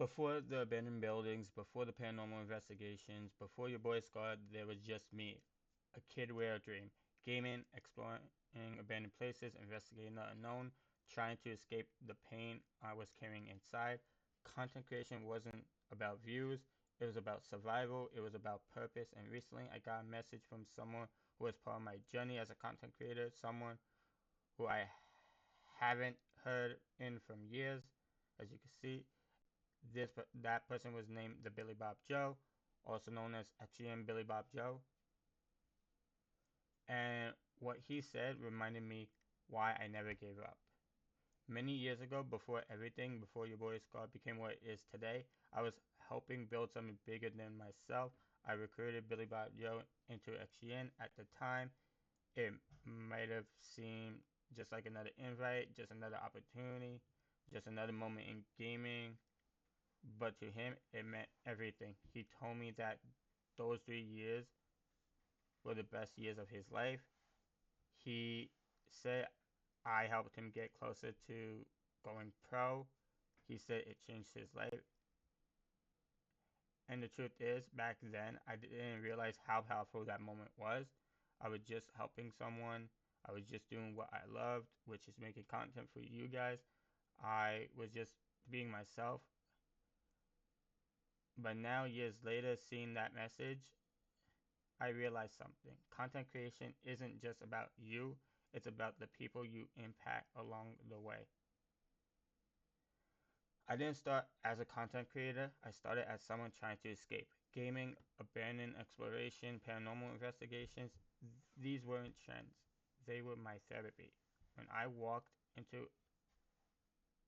Before the abandoned buildings, before the paranormal investigations, before your boy Scar, there was just me, a kid with a dream, gaming, exploring abandoned places, investigating the unknown, trying to escape the pain I was carrying inside. Content creation wasn't about views, it was about survival, it was about purpose, and recently I got a message from someone who was part of my journey as a content creator, someone who I haven't heard in from years, as you can see. That person was named the Billy Bob Joe, also known as Achievement Billy Bob Joe. And what he said reminded me why I never gave up. Many years ago, before your boy Scar became what it is today, I was helping build something bigger than myself. I recruited Billy Bob Joe into XGN. At the time, it might have seemed just like another invite, just another opportunity, just another moment in gaming. But to him, it meant everything. He told me that those 3 years were the best years of his life. He said I helped him get closer to going pro. He said it changed his life. And the truth is, back then, I didn't realize how powerful that moment was. I was just helping someone. I was just doing what I loved, which is making content for you guys. I was just being myself. But now, years later, seeing that message, I realized something. Content creation isn't just about you, it's about the people you impact along the way. I didn't start as a content creator, I started as someone trying to escape. Gaming, abandoned exploration, paranormal investigations, these weren't trends. They were my therapy. When I walked into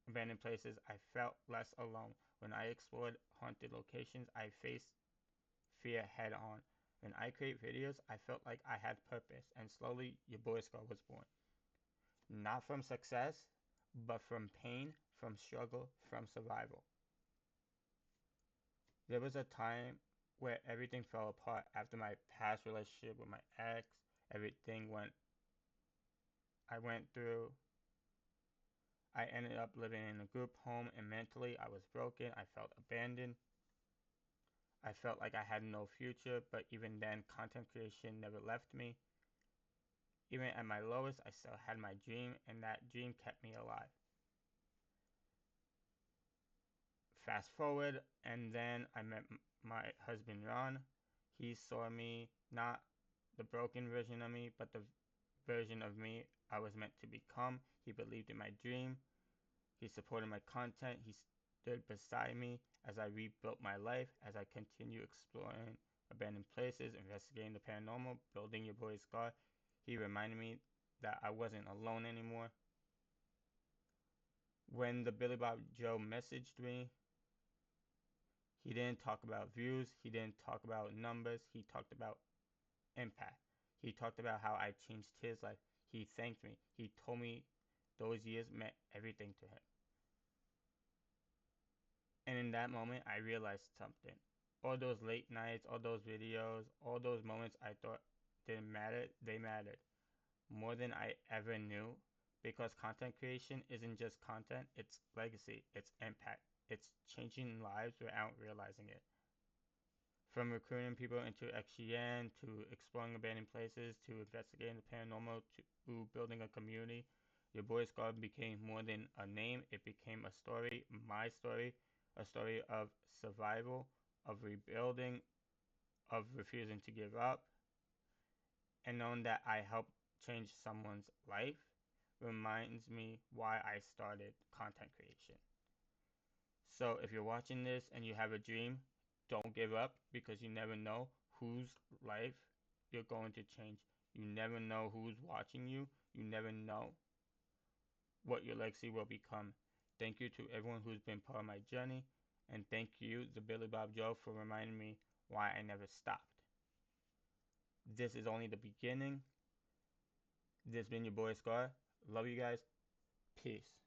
abandoned places, I felt less alone. When I explored haunted locations, I faced fear head on. When I create videos, I felt like I had purpose, and slowly your boy Scar was born. Not from success, but from pain, from struggle, from survival. There was a time where everything fell apart after my past relationship with my ex, everything I went through. I ended up living in a group home, and mentally I was broken. I felt abandoned. I felt like I had no future, but even then, content creation never left me. Even at my lowest, I still had my dream, and that dream kept me alive. Fast forward, and then I met my husband Ron. He saw me, not the broken version of me, but the version of me I was meant to become. He believed in my dream. He supported my content. He stood beside me as I rebuilt my life, as I continue exploring abandoned places, investigating the paranormal, building your boy Scar. He reminded me that I wasn't alone anymore. When the Billy Bob Joe messaged me, he didn't talk about views, he didn't talk about numbers, he talked about impact. He talked about how I changed his life. He thanked me. He told me those years meant everything to him. And in that moment, I realized something. All those late nights, all those videos, all those moments I thought didn't matter, they mattered more than I ever knew, because content creation isn't just content, it's legacy, it's impact, it's changing lives without realizing it. From recruiting people into XGN, to exploring abandoned places, to investigating the paranormal, to building a community, your boy Scar became more than a name, it became a story, my story, a story of survival, of rebuilding, of refusing to give up, and knowing that I helped change someone's life reminds me why I started content creation. So if you're watching this and you have a dream, don't give up, because you never know whose life you're going to change. You never know who's watching you. You never know what your legacy will become. Thank you to everyone who's been part of my journey, and thank you, the Billy Bob Joe, for reminding me why I never stopped. This is only the beginning. This has been your boy Scar. Love you guys. Peace.